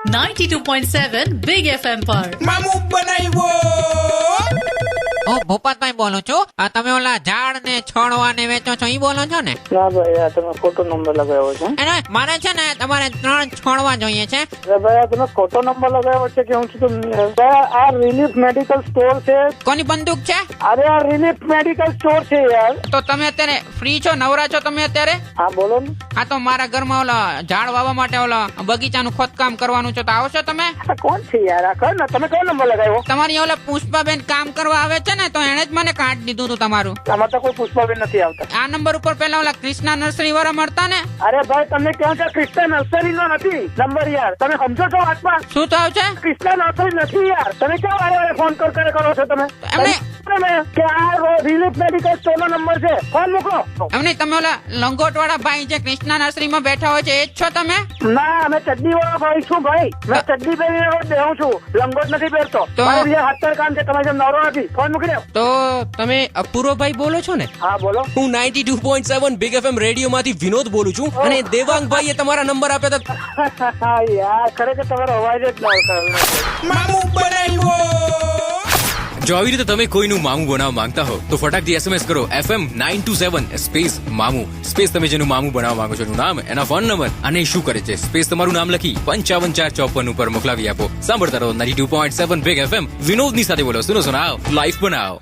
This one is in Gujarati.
92.7 બિગ FM પર મામું બનાવ્યો. હું ભૂપતભાઈ બોલું છું. તમે ઓલા ઝાડ ને છોડવા ને વેચો છો ઈ બોલો છો ને? ના ભાઈ, આ તમે ખોટો નંબર લગાવ્યો છે. એને મારે છે ને તમારે 3 છોડવા જોઈએ છે. અરે ભાઈ, આ તમે ખોટો નંબર લગાવ્યો છે કે હું છું ભાઈ, આ રિલીફ મેડિકલ સ્ટોર છે. કોની બંદૂક છે? અરે આ રિલીફ મેડિકલ સ્ટોર છે યાર. તો તમે અત્યારે ફ્રી છો, નવરા છો તમે અત્યારે? હા બોલો ને. હા, તો મારા ઘરમાં ઓલા ઝાડ વાવવા માટે ઓલા બગીચાનું ખોદકામ કરવાનું છે, તો આવશો તમે? આ કોણ છે યાર? આ કયો ને તમે કયો નંબર લગાવ્યો? તમારી ઓલા પુષ્પાબેન કામ કરવા આવે છે ને, તો એને જ મને કાર્ડ દીધું હતું તમારું. આમાં તો કોઈ પુષ્પાબેન નથી આવતા. આ નંબર ઉપર પેલા ઓલા કૃષ્ણા નર્સરી વાળા મળતા ને? અરે ભાઈ, તમને ક્યાં છે? કૃષ્ણા નર્સરી નો નથી નંબર યાર. તમે સમજો છો વાતમાં? શું થાવ છે? કૃષ્ણા નર્સરી નથી યાર. તમે ક્યાં વારે વારે ફોન કરો છો તમે? કે આ રિલીફ મેડિકલ સ્ટોર નો નંબર છે, ફોન મૂકો. એમને તમે ઓલા લંગોટ વાળા ભાઈ જે કૃષ્ણા નર્સરી માં બેઠા હોય છે, એ જ છો તમે? ના, અમે ચડ્ડી વાળા ભાઈ છું ભાઈ. મેં ચડ્ડી પહેરીને બેહું છું, લંગોટ નથી પહેરતો. તો- મારે બીજા હાથ પર કામ છે, તમારે જેમ નવરો નથી. ફોન મૂકી દો. તો તમે અપૂર્વભાઈ બોલો છો ને? હા બોલો. હું 92.7 બિગ FM રેડિયો માંથી વિનોદ બોલું છું અને દેવાંગભાઈએ તમારા નંબર આપ્યા હતા. હા યાર, ખરેખર તમારો અવાજ જ ના આવતો. મામું બનાવ્યો. જો આવી રીતે તમે કોઈનું મામું બનાવવા માંગતા હો તો ફટાકથી SMS કરો FM 927 સ્પેસ મામું સ્પેસ તમે જેનું મામું બનાવવા માંગો છો એનું નામ, એના ફોન નંબર અને શું કરે છે સ્પેસ તમારું નામ લખી 55454 ઉપર મોકલાવી આપો. સાંભળતા રહો 92.7 બિગ FM. વિનોદની સાથે બોલો. સુનો સુનાવ, લાઈફ બનાવો.